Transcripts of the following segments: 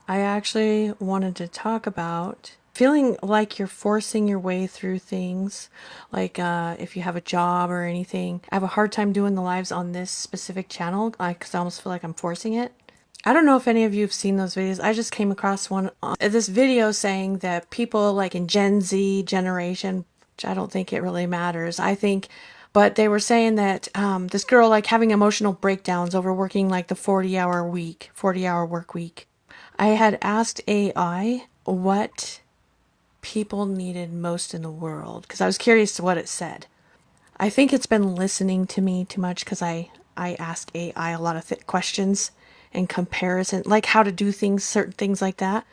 I actually wanted to talk about feeling like you're forcing your way through things, like if you have a job or anything. I have a hard time doing the lives on this specific channel because I almost feel like I'm forcing it. I don't know if any of you have seen those videos. I just came across this video saying that people like in Gen Z generation, which I don't think it really matters. I think, but they were saying that this girl like having emotional breakdowns over working like the 40-hour week, 40-hour work week. I had asked AI what people needed most in the world because I was curious to what it said. I think it's been listening to me too much because I ask AI a lot of questions and comparison, like how to do things, certain things like that.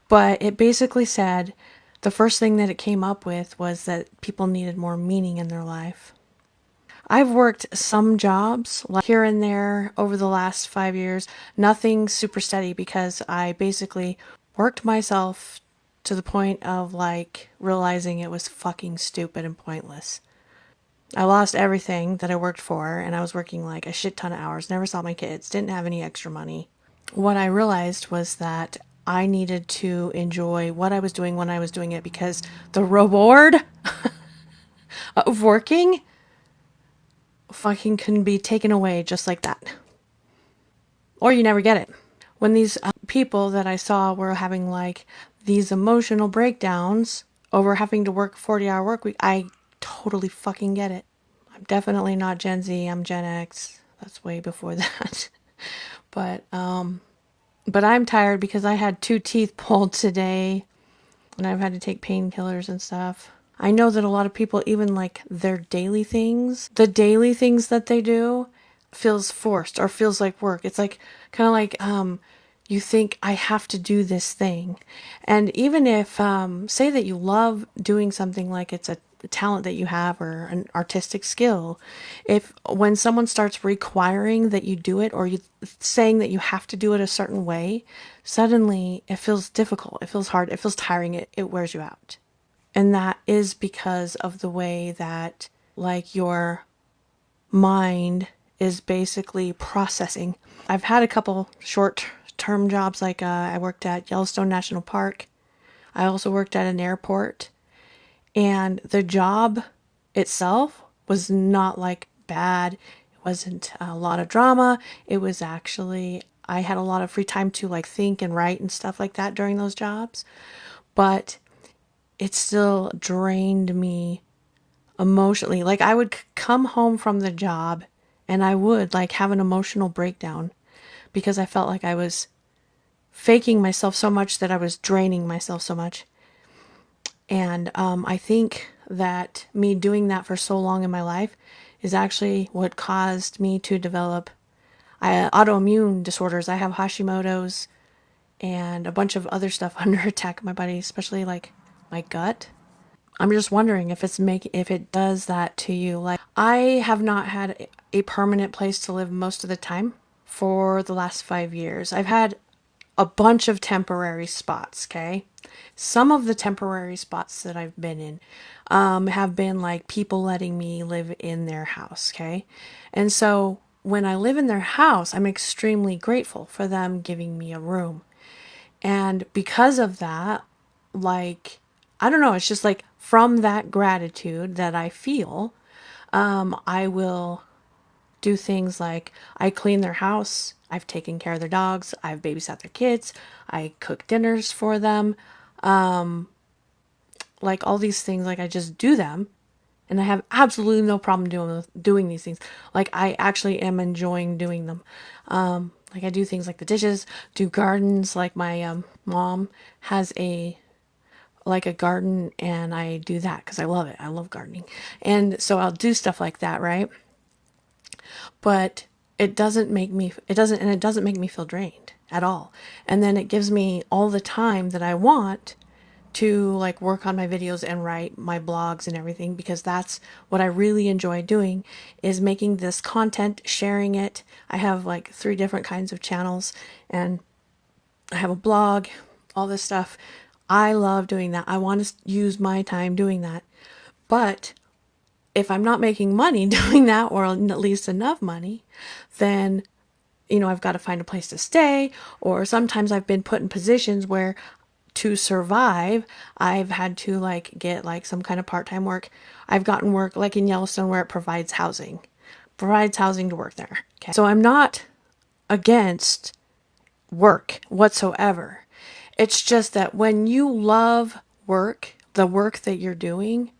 But it basically said the first thing that it came up with was that people needed more meaning in their life. I've worked some jobs like here and there over the last 5 years, nothing super steady because I basically worked myself to the point of like realizing it was fucking stupid and pointless. I lost everything that I worked for and I was working like a shit ton of hours, never saw my kids, didn't have any extra money. What I realized was that I needed to enjoy what I was doing when I was doing it because the reward of working fucking can be taken away just like that. Or you never get it. When these people that I saw were having like these emotional breakdowns over having to work 40-hour work week, I totally fucking get it. I'm definitely not Gen Z, I'm Gen X. That's way before that. But but I'm tired because I had 2 teeth pulled today and I've had to take painkillers and stuff. I know that a lot of people, even like their daily things, the daily things that they do feels forced or feels like work. It's like kind of like you think I have to do this thing. And even if say that you love doing something like it's a talent that you have or an artistic skill, if when someone starts requiring that you do it or you saying that you have to do it a certain way, suddenly it feels difficult, it feels hard, it feels tiring, it wears you out. And that is because of the way that like your mind is basically processing. I've had a couple short term jobs like I worked at Yellowstone National Park. I also worked at an airport. And the job itself was not like bad. It wasn't a lot of drama. It was actually, I had a lot of free time to like think and write and stuff like that during those jobs. But it still drained me emotionally. Like I would come home from the job and I would like have an emotional breakdown because I felt like I was faking myself so much that I was draining myself so much. And I think that me doing that for so long in my life is actually what caused me to develop autoimmune disorders. I have Hashimoto's and a bunch of other stuff under attack in my body, especially like my gut. I'm just wondering if it does that to you. Like I have not had a permanent place to live most of the time for the last 5 years. I've had a bunch of temporary spots, okay? Some of the temporary spots that I've been in have been like people letting me live in their house, okay? And so when I live in their house, I'm extremely grateful for them giving me a room. And because of that, like, I don't know, it's just like from that gratitude that I feel, I will do things like I clean their house, I've taken care of their dogs, I've babysat their kids, I cook dinners for them, like all these things, like I just do them. And I have absolutely no problem doing these things. Like I actually am enjoying doing them. Like I do things like the dishes, do gardens. Like my mom has a garden, and I do that because I love it. I love gardening, and so I'll do stuff like that, right? But it doesn't make me feel drained at all. And then it gives me all the time that I want to like work on my videos and write my blogs and everything, because that's what I really enjoy doing, is making this content, sharing it. I have like 3 different kinds of channels and I have a blog, all this stuff. I love doing that. I want to use my time doing that. But if I'm not making money doing that, or at least enough money, then I've got to find a place to stay, or sometimes I've been put in positions where to survive, I've had to like get like some kind of part-time work. I've gotten work like in Yellowstone where it provides housing to work there. Okay. So I'm not against work whatsoever. It's just that when you love work, the work that you're doing,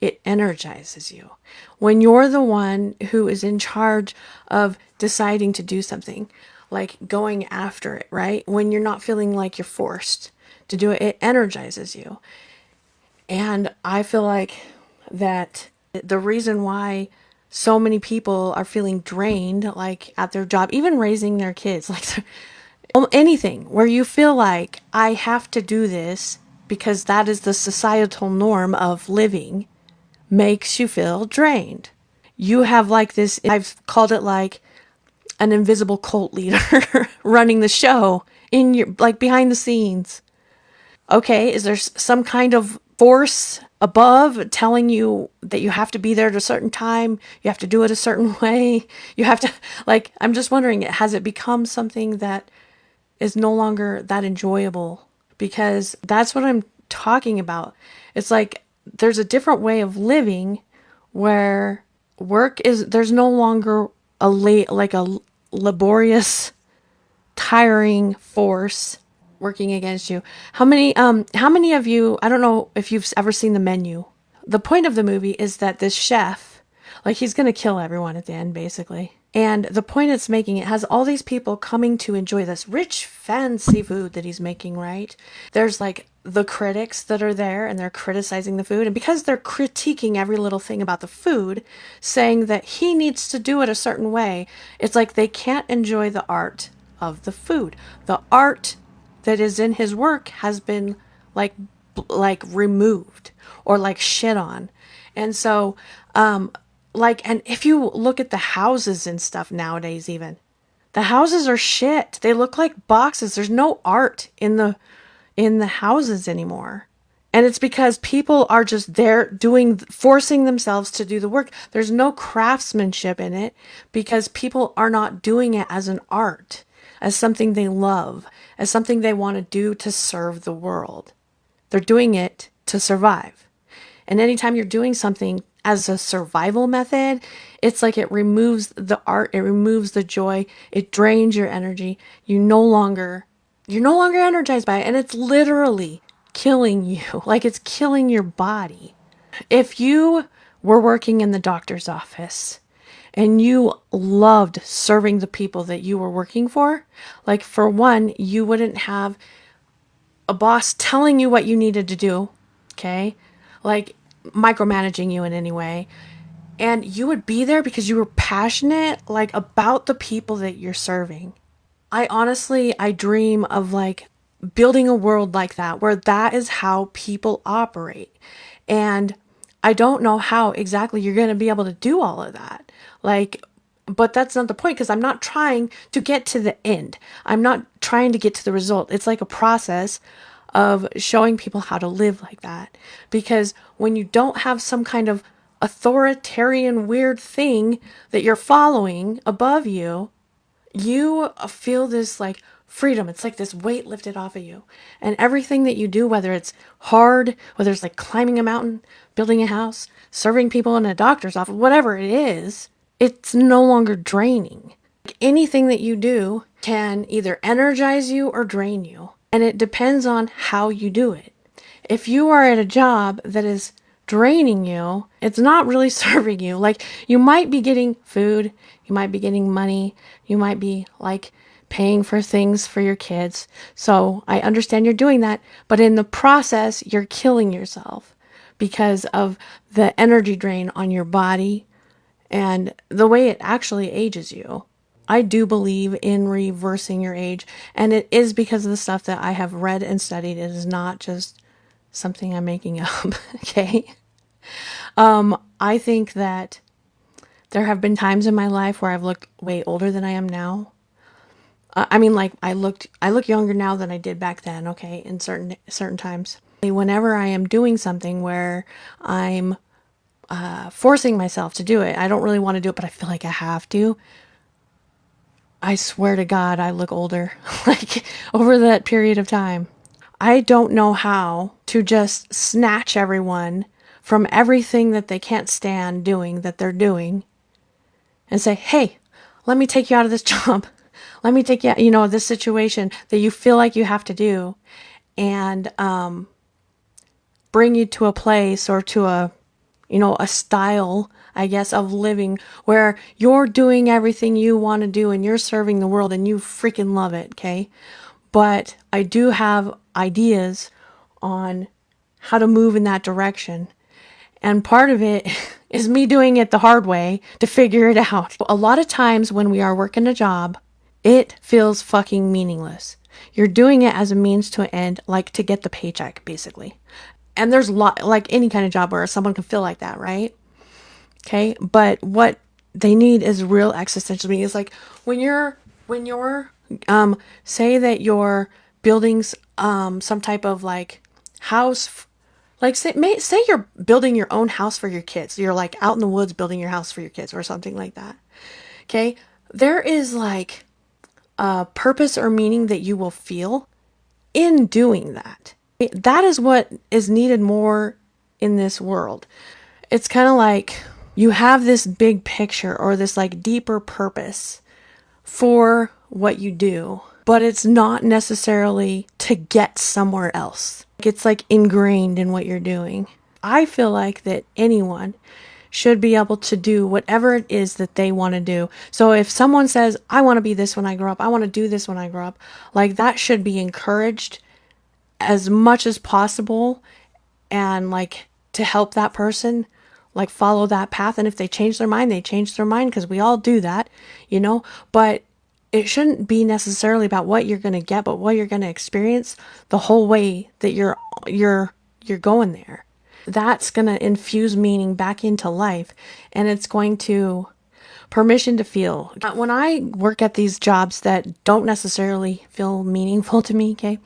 it energizes you. When you're the one who is in charge of deciding to do something, like going after it, right? When you're not feeling like you're forced to do it, it energizes you. And I feel like that the reason why so many people are feeling drained, like at their job, even raising their kids, like anything where you feel like I have to do this because that is the societal norm of living, makes you feel drained. You have like this, I've called it like an invisible cult leader running the show in your, like behind the scenes. Okay, is there some kind of force above telling you that you have to be there at a certain time? You have to do it a certain way. You have to, like, I'm just wondering, has it become something that is no longer that enjoyable? Because that's what I'm talking about. It's like there's a different way of living where there's no longer like a laborious, tiring force working against you. How many of you, I don't know if you've ever seen the menu. The point of the movie is that this chef, like he's going to kill everyone at the end basically. And the point it's making, it has all these people coming to enjoy this rich, fancy food that he's making, right? There's like the critics that are there and they're criticizing the food. And because they're critiquing every little thing about the food, saying that he needs to do it a certain way, it's like they can't enjoy the art of the food. The art that is in his work has been like removed or like shit on. And so and if you look at the houses and stuff nowadays, even the houses are shit. They look like boxes. There's no art in the houses anymore. And it's because people are just there forcing themselves to do the work. There's no craftsmanship in it because people are not doing it as an art, as something they love, as something they want to do to serve the world. They're doing it to survive. And anytime you're doing something as a survival method, it's like it removes the art, it removes the joy, it drains your energy. You're no longer energized by it, and it's literally killing you. Like it's killing your body. If you were working in the doctor's office and you loved serving the people that you were working for, like for one, you wouldn't have a boss telling you what you needed to do, okay? Like micromanaging you in any way. And you would be there because you were passionate, like about the people that you're serving. I dream of like building a world like that, where that is how people operate. And I don't know how exactly you're going to be able to do all of that. Like, but that's not the point, because I'm not trying to get to the end. I'm not trying to get to the result. It's like a process of showing people how to live like that. Because when you don't have some kind of authoritarian weird thing that you're following above you, you feel this like freedom. It's like this weight lifted off of you. And everything that you do, whether it's hard, whether it's like climbing a mountain, building a house, serving people in a doctor's office, whatever it is, it's no longer draining. Like anything that you do can either energize you or drain you. And it depends on how you do it. If you are at a job that is draining you, it's not really serving you. Like you might be getting food, you might be getting money, you might be like paying for things for your kids. So I understand you're doing that, but in the process, you're killing yourself because of the energy drain on your body and the way it actually ages you. I do believe in reversing your age, and it is because of the stuff that I have read and studied. It is not just something I'm making up, okay? I think that there have been times in my life where I've looked way older than I am now. Like I look younger now than I did back then, okay, in certain times. Whenever I am doing something where I'm forcing myself to do it, I don't really want to do it, but I feel like I have to. I swear to God, I look older, like over that period of time. I don't know how to just snatch everyone from everything that they can't stand doing that they're doing and say, hey, let me take you out of this job. Let me take you, this situation that you feel like you have to do, and bring you to a place or to a style, I guess, of living where you're doing everything you want to do and you're serving the world and you freaking love it, okay? But I do have ideas on how to move in that direction. And part of it is me doing it the hard way to figure it out. A lot of times when we are working a job, it feels fucking meaningless. You're doing it as a means to an end, like to get the paycheck, basically. And there's like any kind of job where someone can feel like that, right? Okay. But what they need is real existential meaning. It's like when you're, say that you're building, some type of like house, like say you're building your own house for your kids. You're like out in the woods building your house for your kids or something like that. Okay. There is like a purpose or meaning that you will feel in doing that. That is what is needed more in this world. It's kind of like you have this big picture or this like deeper purpose for what you do, but it's not necessarily to get somewhere else. It's like ingrained in what you're doing. I feel like that anyone should be able to do whatever it is that they want to do. So if someone says, I want to be this when I grow up, I want to do this when I grow up, like that should be encouraged as much as possible, and like to help that person like follow that path. And if they change their mind, they change their mind, because we all do that, but it shouldn't be necessarily about what you're going to get, but what you're going to experience the whole way that you're going there. That's going to infuse meaning back into life, and it's going to permission to feel. When I work at these jobs that don't necessarily feel meaningful to me, okay,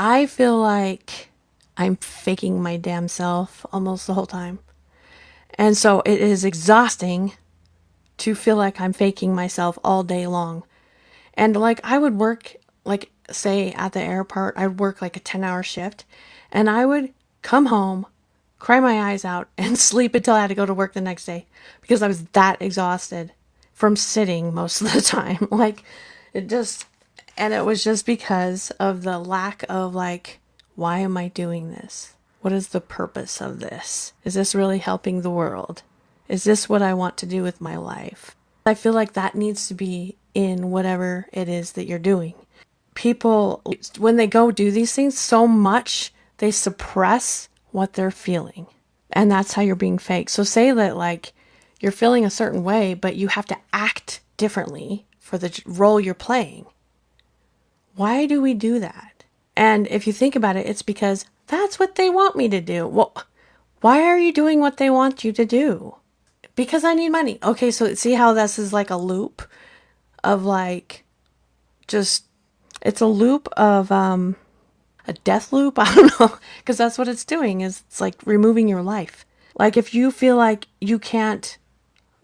I feel like I'm faking my damn self almost the whole time. And so it is exhausting to feel like I'm faking myself all day long. And like I would work, like say at the airport, I'd work like a 10-hour shift, and I would come home, cry my eyes out, and sleep until I had to go to work the next day because I was that exhausted from sitting most of the time. Like and it was just because of the lack of like, why am I doing this? What is the purpose of this? Is this really helping the world? Is this what I want to do with my life? I feel like that needs to be in whatever it is that you're doing. People, when they go do these things so much, they suppress what they're feeling. And that's how you're being fake. So say that like you're feeling a certain way, but you have to act differently for the role you're playing. Why do we do that? And if you think about it, it's because that's what they want me to do. Well, why are you doing what they want you to do? Because I need money. Okay, so see how this is like a loop of like, just, it's a loop of a death loop. I don't know, because that's what it's doing, is it's like removing your life. Like if you feel like you can't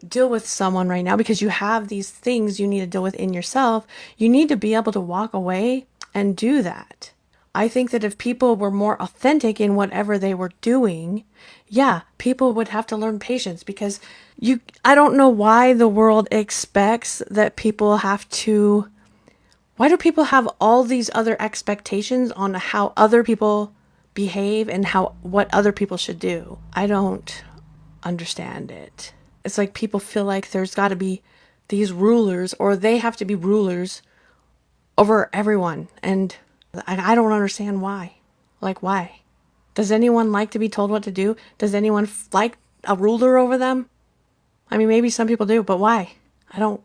deal with someone right now because you have these things you need to deal with in yourself, you need to be able to walk away and do that. I think that if people were more authentic in whatever they were doing, yeah, people would have to learn patience, because I don't know why the world expects that people have to, why do people have all these other expectations on how other people behave and what other people should do? I don't understand it. It's like people feel like there's got to be these rulers, or they have to be rulers over everyone. And I don't understand why. Like, why? Does anyone like to be told what to do? Does anyone like a ruler over them? I mean, maybe some people do, but why? I don't.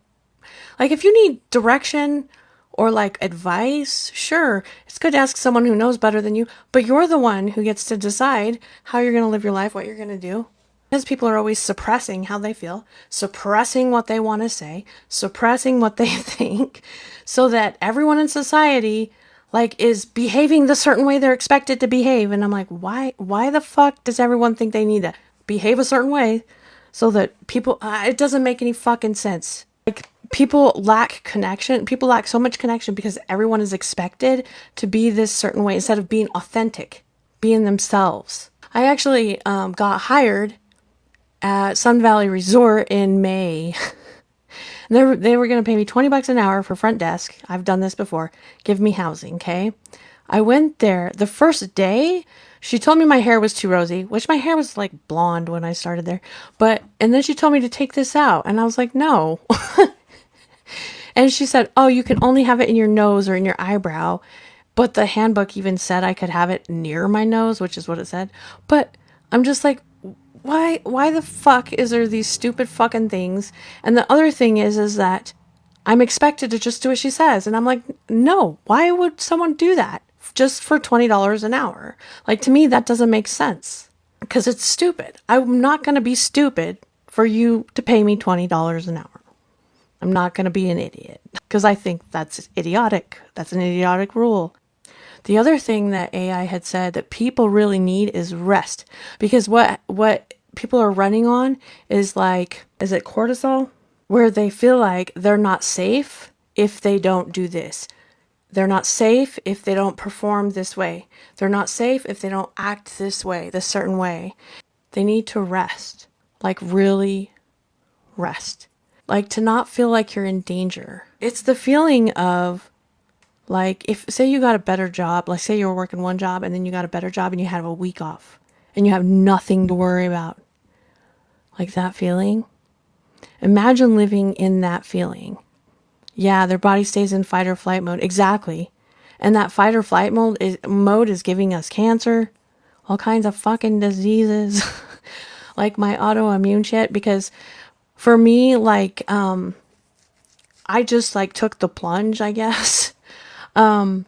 Like, if you need direction or like advice, sure, it's good to ask someone who knows better than you, but you're the one who gets to decide how you're going to live your life, what you're going to do. Because people are always suppressing how they feel, suppressing what they want to say, suppressing what they think, so that everyone in society like is behaving the certain way they're expected to behave. And I'm like, why the fuck does everyone think they need to behave a certain way so that people, it doesn't make any fucking sense. Like, people lack connection. People lack so much connection because everyone is expected to be this certain way instead of being authentic, being themselves. I actually got hired at Sun Valley Resort in May. They were going to pay me 20 bucks an hour for front desk. I've done this before. Give me housing, okay? I went there the first day. She told me my hair was too rosy, which my hair was like blonde when I started there. And then she told me to take this out. And I was like, no. And she said, oh, you can only have it in your nose or in your eyebrow. But the handbook even said I could have it near my nose, which is what it said. But I'm just like, why the fuck is there these stupid fucking things? And the other thing is that I'm expected to just do what she says. And I'm like, no, why would someone do that just for $20 an hour? Like, to me, that doesn't make sense because it's stupid. I'm not going to be stupid for you to pay me $20 an hour. I'm not going to be an idiot because I think that's idiotic. That's an idiotic rule. The other thing that AI had said that people really need is rest, because what people are running on is like, is it cortisol? Where they feel like they're not safe if they don't do this. They're not safe if they don't perform this way. They're not safe if they don't act this way, this certain way. They need to rest, like really rest. Like, to not feel like you're in danger. It's the feeling of, like, if, say you got a better job, like say you were working one job and then you got a better job and you have a week off and you have nothing to worry about. Like that feeling. Imagine living in that feeling. Yeah, their body stays in fight or flight mode. Exactly. And that fight or flight mode is giving us cancer, all kinds of fucking diseases, like my autoimmune shit. Because for me, like, I just like took the plunge, I guess. And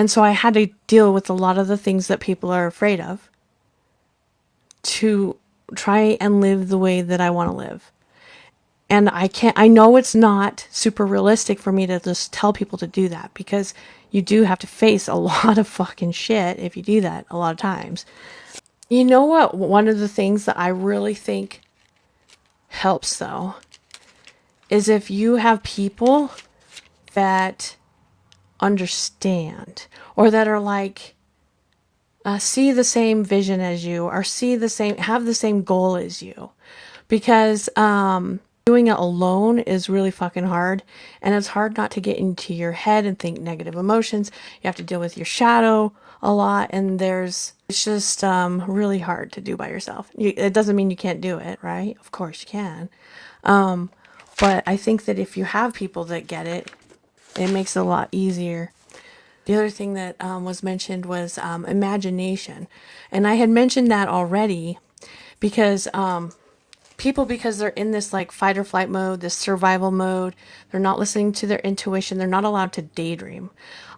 so I had to deal with a lot of the things that people are afraid of to try and live the way that I want to live. And I know it's not super realistic for me to just tell people to do that, because you do have to face a lot of fucking shit if you do that a lot of times. You know what? One of the things that I really think helps though is if you have people that understand, or that are like, see the same vision as you, or have the same goal as you. Because doing it alone is really fucking hard, and it's hard not to get into your head and think negative emotions. You have to deal with your shadow a lot, and it's just really hard to do by yourself. It doesn't mean you can't do it, right? Of course you can. But I think that if you have people that get it, it makes it a lot easier. The other thing that was mentioned was imagination. And I had mentioned that already because because they're in this like fight or flight mode, this survival mode, they're not listening to their intuition, they're not allowed to daydream.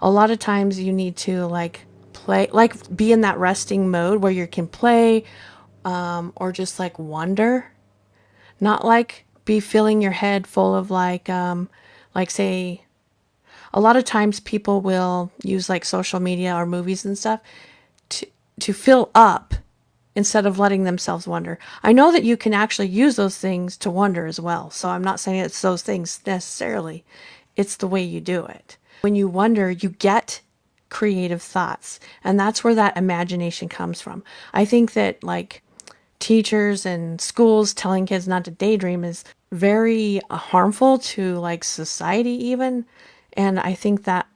A lot of times you need to like play, like be in that resting mode where you can play or just like wonder. Not like be filling your head full of like say, a lot of times people will use like social media or movies and stuff to fill up instead of letting themselves wonder. I know that you can actually use those things to wonder as well. So I'm not saying it's those things necessarily. It's the way you do it. When you wonder, you get creative thoughts. And that's where that imagination comes from. I think that like teachers and schools telling kids not to daydream is very harmful to like society even. And I think that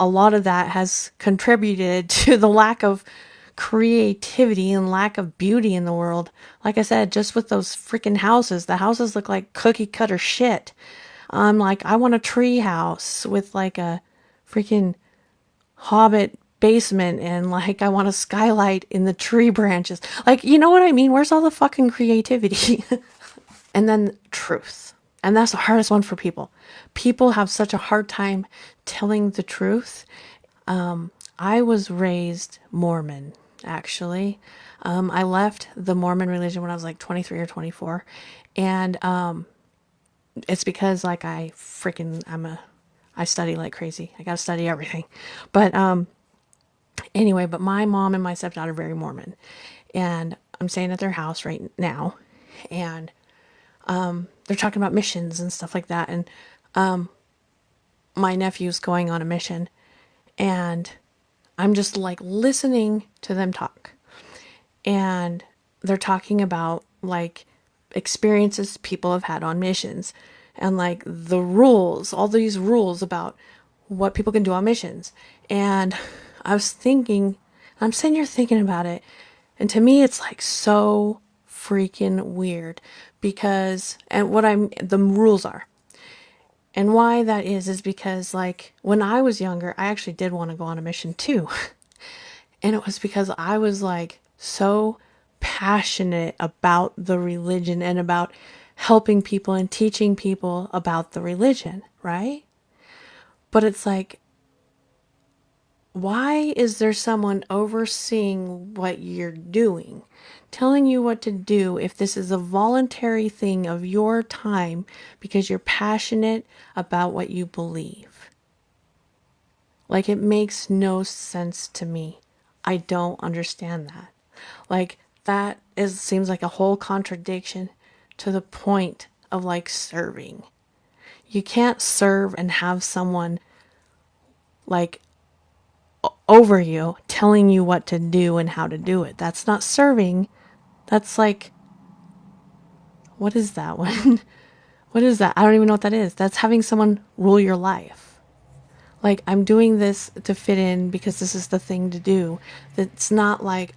a lot of that has contributed to the lack of creativity and lack of beauty in the world. Like I said, just with those freaking houses, the houses look like cookie cutter shit. I'm like, I want a tree house with like a freaking hobbit basement, and like I want a skylight in the tree branches. Like, you know what I mean? Where's all the fucking creativity? And then truth. And that's the hardest one for people. People have such a hard time telling the truth. I was raised Mormon, actually. I left the Mormon religion when I was like 23 or 24. And it's because like I study like crazy. I gotta study everything. But anyway, but my mom and my stepdad are very Mormon. And I'm staying at their house right now. And they're talking about missions and stuff like that. And my nephew's going on a mission, and I'm just like listening to them talk. And they're talking about like experiences people have had on missions, and like the rules, all these rules about what people can do on missions. And I was thinking, I'm sitting here thinking about it, and to me it's like so freaking weird because, and the rules are, and why that is because like when I was younger, I actually did want to go on a mission too. And it was because I was like so passionate about the religion and about helping people and teaching people about the religion, right? But it's like, why is there someone overseeing what you're doing, telling you what to do if this is a voluntary thing of your time because you're passionate about what you believe? Like, it makes no sense to me. I don't understand that. Like, seems like a whole contradiction to the point of like serving. You can't serve and have someone like over you telling you what to do and how to do it. That's not serving. That's like, what is that one? What is that? I don't even know what that is. That's having someone rule your life. Like, I'm doing this to fit in because this is the thing to do. It's not like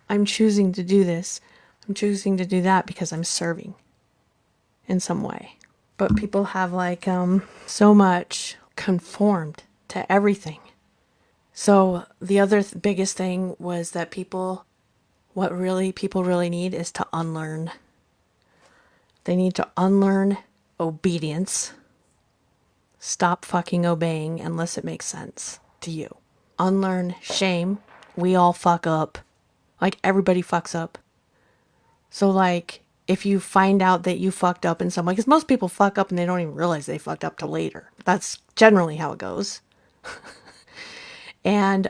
I'm choosing to do this. I'm choosing to do that because I'm serving in some way. But people have like so much conformed to everything. So the other biggest thing was that people really need is to unlearn. They need to unlearn obedience. Stop fucking obeying unless it makes sense to you. Unlearn shame. We all fuck up. Like, everybody fucks up. So like, if you find out that you fucked up in some way, because most people fuck up and they don't even realize they fucked up till later. That's generally how it goes. And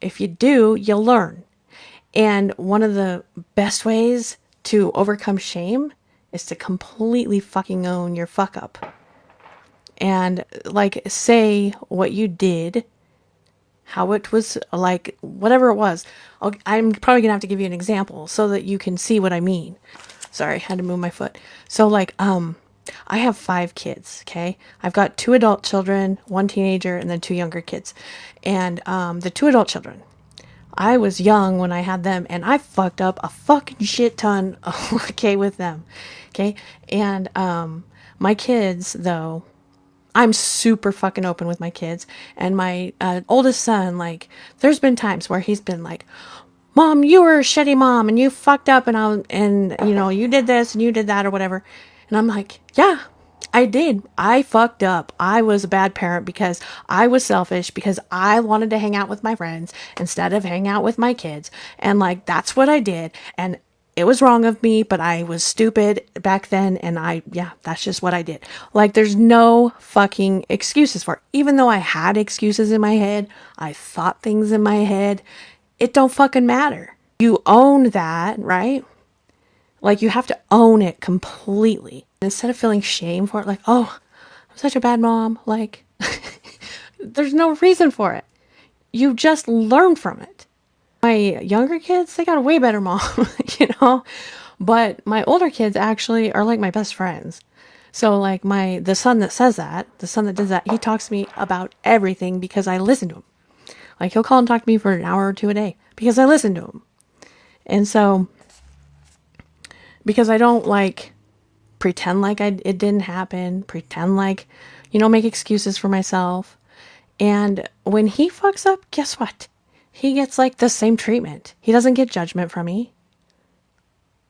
if you do, you'll learn. And one of the best ways to overcome shame is to completely fucking own your fuck up. And like, say what you did, how it was, like whatever it was. I'm probably gonna have to give you an example so that you can see what I mean. Sorry, I had to move my foot. So like, I have 5 kids, okay? I've got 2 adult children, 1 teenager, and then 2 younger kids. And the 2 adult children, I was young when I had them, and I fucked up a fucking shit ton, okay, with them, okay? And my kids, though, I'm super fucking open with my kids. And my oldest son, like, there's been times where he's been like, Mom, you were a shitty mom and you fucked up and you know, you did this and you did that or whatever. And I'm like, yeah, I did. I fucked up. I was a bad parent because I was selfish, because I wanted to hang out with my friends instead of hang out with my kids. And like, that's what I did. And it was wrong of me, but I was stupid back then. And that's just what I did. Like, there's no fucking excuses for it. Even though I had excuses in my head, I thought things in my head. It don't fucking matter. You own that, right? Like, you have to own it completely. Instead of feeling shame for it, like, oh, I'm such a bad mom. Like, there's no reason for it. You just learn from it. My younger kids, they got a way better mom, you know? But my older kids actually are like my best friends. So like the son that says that, the son that does that, he talks to me about everything because I listen to him. Like, he'll call and talk to me for an hour or 2 a day because I listen to him. And so, because I don't like pretend like it didn't happen, pretend like, you know, make excuses for myself. And when he fucks up, guess what? He gets like the same treatment. He doesn't get judgment from me.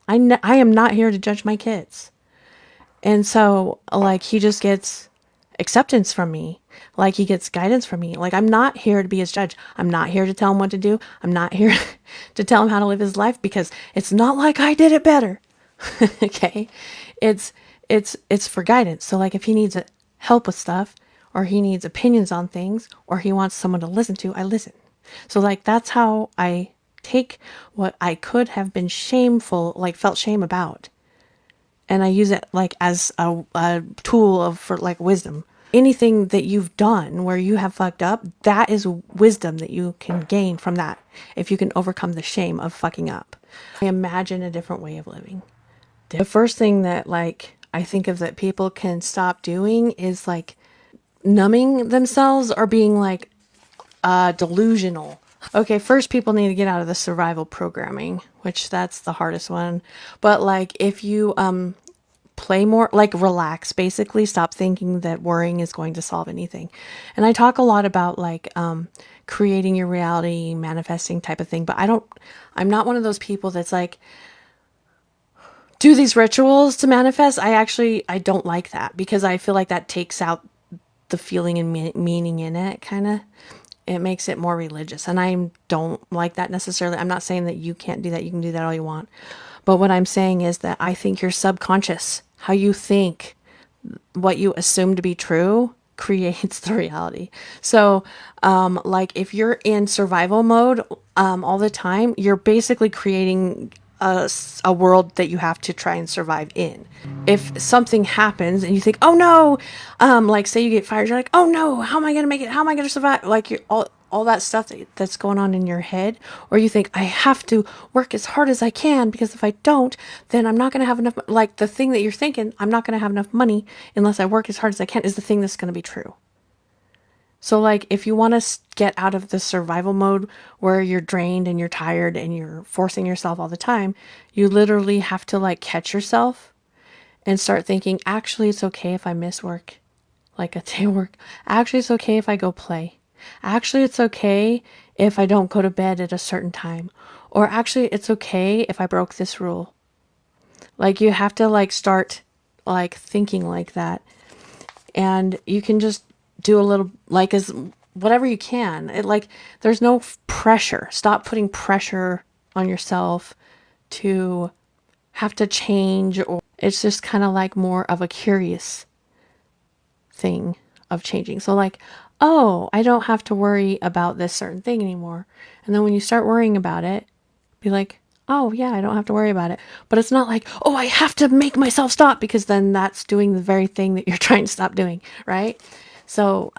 I am not here to judge my kids. And so, like, he just gets acceptance from me. Like, he gets guidance from me. Like, I'm not here to be his judge. I'm not here to tell him what to do. I'm not here to tell him how to live his life, because it's not like I did it better. Okay? It's for guidance. So like, if he needs help with stuff, or he needs opinions on things, or he wants someone to listen to, I listen. So like, that's how I take what I could have been shameful, like felt shame about, And I use it like as a tool of for like wisdom. Anything that you've done where you have fucked up, that is wisdom that you can gain from that if you can overcome the shame of fucking up. I imagine a different way of living. The first thing that like I think of that people can stop doing is like numbing themselves or being like delusional. Okay, first people need to get out of the survival programming, which that's the hardest one. But like if you play more, like relax, basically stop thinking that worrying is going to solve anything. And I talk a lot about like creating your reality, manifesting type of thing, but I'm not one of those people that's like do these rituals to manifest. I don't like that because I feel like that takes out the feeling and meaning in it, kind of. It makes it more religious, and I don't like that necessarily. I'm not saying that you can't do that. You can do that all you want. But what I'm saying is that I think your subconscious, how you think, what you assume to be true, creates the reality. So, like if you're in survival mode all the time, you're basically creating a world that you have to try and survive in. If something happens and you think, oh no, like say you get fired, you're like, oh no, how am I going to make it? How am I going to survive? Like you're all that stuff that's going on in your head. Or you think, I have to work as hard as I can because if I don't, then I'm not going to have enough. Like the thing that you're thinking, I'm not going to have enough money unless I work as hard as I can, is the thing that's going to be true. So like if you want to get out of the survival mode where you're drained and you're tired and you're forcing yourself all the time, you literally have to like catch yourself and start thinking, actually it's okay if I miss work, like a day of work. Actually it's okay if I go play. Actually it's okay if I don't go to bed at a certain time. Or actually it's okay if I broke this rule. Like you have to like start like thinking like that. And you can just do a little like as whatever you can. It like there's no pressure. Stop putting pressure on yourself to have to change, or it's just kind of like more of a curious thing of changing. So like, oh, I don't have to worry about this certain thing anymore. And then when you start worrying about it, be like, oh yeah, I don't have to worry about it. But it's not like, oh, I have to make myself stop, because then that's doing the very thing that you're trying to stop doing, right? So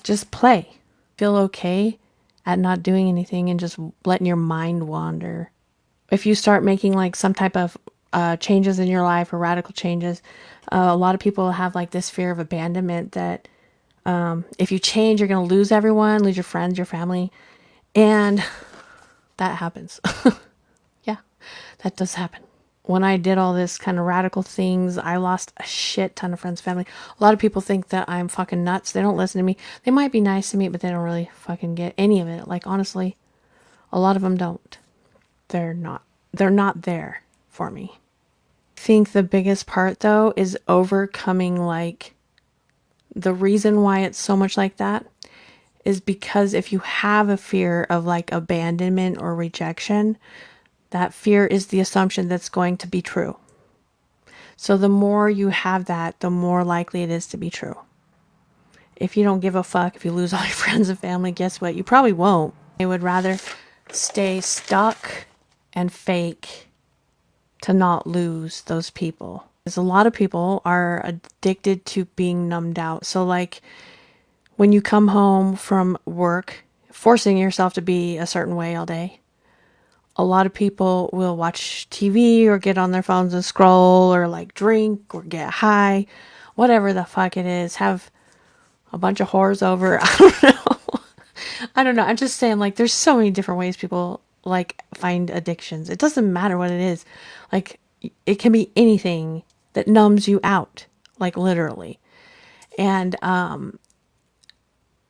just play. Feel okay at not doing anything and just letting your mind wander. If you start making like some type of changes in your life or radical changes, a lot of people have like this fear of abandonment that if you change, you're going to lose everyone, lose your friends, your family. And that happens. Yeah, that does happen. When I did all this kind of radical things, I lost a shit ton of friends, family. A lot of people think that I'm fucking nuts. They don't listen to me. They might be nice to me, but they don't really fucking get any of it. Like, honestly, a lot of them don't. They're not there for me. I think the biggest part though is overcoming like the reason why it's so much like that is because if you have a fear of like abandonment or rejection, that fear is the assumption that's going to be true. So the more you have that, the more likely it is to be true. If you don't give a fuck, if you lose all your friends and family, guess what? You probably won't. I would rather stay stuck and fake to not lose those people. Because a lot of people are addicted to being numbed out. So like when you come home from work, forcing yourself to be a certain way all day, a lot of people will watch TV or get on their phones and scroll or like drink or get high, whatever the fuck it is, have a bunch of whores over. I don't know. I don't know. I'm just saying like there's so many different ways people like find addictions. It doesn't matter what it is. Like it can be anything that numbs you out, like literally. And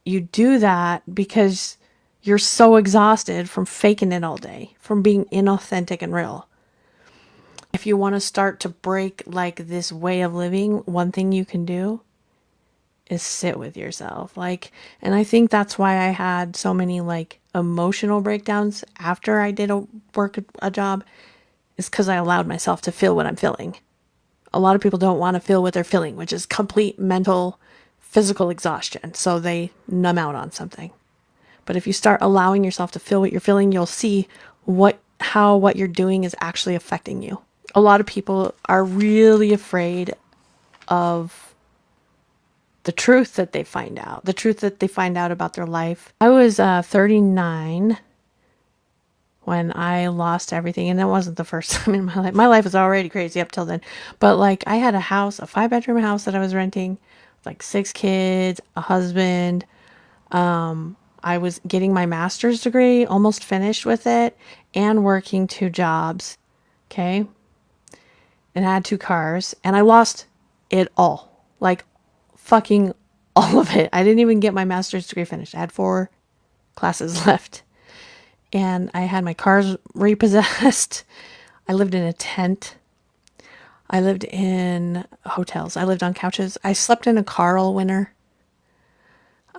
you do that because you're so exhausted from faking it all day, from being inauthentic and real. If you want to start to break like this way of living, one thing you can do is sit with yourself. Like, and I think that's why I had so many like emotional breakdowns after I did a job, is because I allowed myself to feel what I'm feeling. A lot of people don't want to feel what they're feeling, which is complete mental, physical exhaustion. So they numb out on something. But if you start allowing yourself to feel what you're feeling, you'll see how what you're doing is actually affecting you. a lot of people are really afraid of the truth that they find out, the truth that they find out about their life. I was 39 when I lost everything, and that wasn't the first time in my life. My life was already crazy up till then. But like, I had a house, a 5-bedroom house that I was renting, like 6 kids, a husband. I was getting my master's degree, almost finished with it, and working 2 jobs. Okay. And I had 2 cars, and I lost it all. Like, fucking all of it. I didn't even get my master's degree finished. I had 4 classes left. And I had my cars repossessed. I lived in a tent. I lived in hotels. I lived on couches. I slept in a car all winter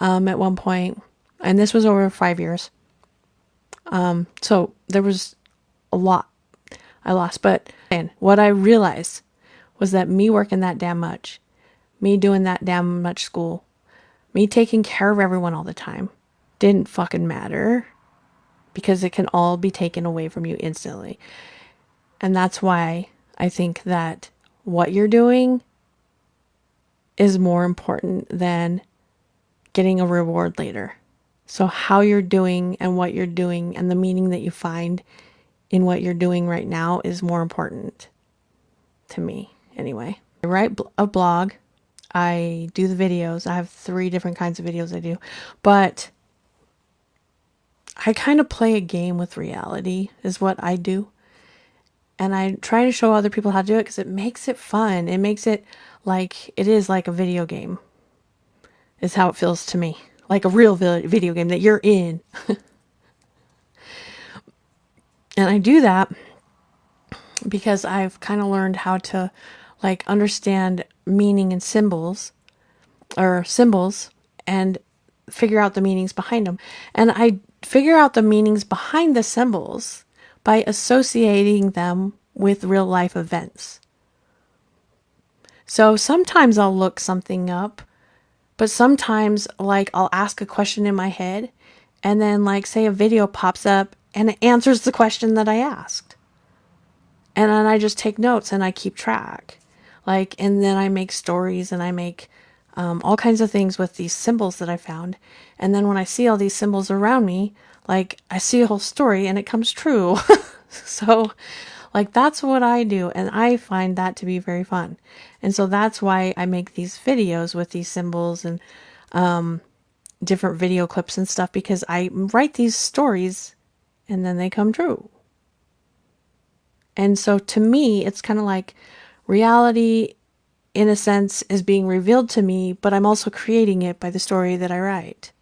at one point. And this was over 5 years. So there was a lot I lost. But and what I realized was that me working that damn much, me doing that damn much school, me taking care of everyone all the time didn't fucking matter, because it can all be taken away from you instantly. And that's why I think that what you're doing is more important than getting a reward later. So how you're doing and what you're doing and the meaning that you find in what you're doing right now is more important to me anyway. I write a blog. I do the videos. I have 3 different kinds of videos I do. But I kind of play a game with reality is what I do. And I try to show other people how to do it because it makes it fun. It makes it like it is like a video game, is how it feels to me. Like a real video game that you're in. And I do that because I've kind of learned how to like understand meaning and symbols and figure out the meanings behind them. And I figure out the meanings behind the symbols by associating them with real life events. So sometimes I'll look something up, but sometimes like I'll ask a question in my head, and then like say a video pops up and it answers the question that I asked. And then I just take notes and I keep track. Like, and then I make stories and I make all kinds of things with these symbols that I found. And then when I see all these symbols around me, like I see a whole story and it comes true. So like that's what I do. And I find that to be very fun. And so that's why I make these videos with these symbols and different video clips and stuff, because I write these stories and then they come true. And so to me, it's kind of like reality, in a sense, is being revealed to me, but I'm also creating it by the story that I write.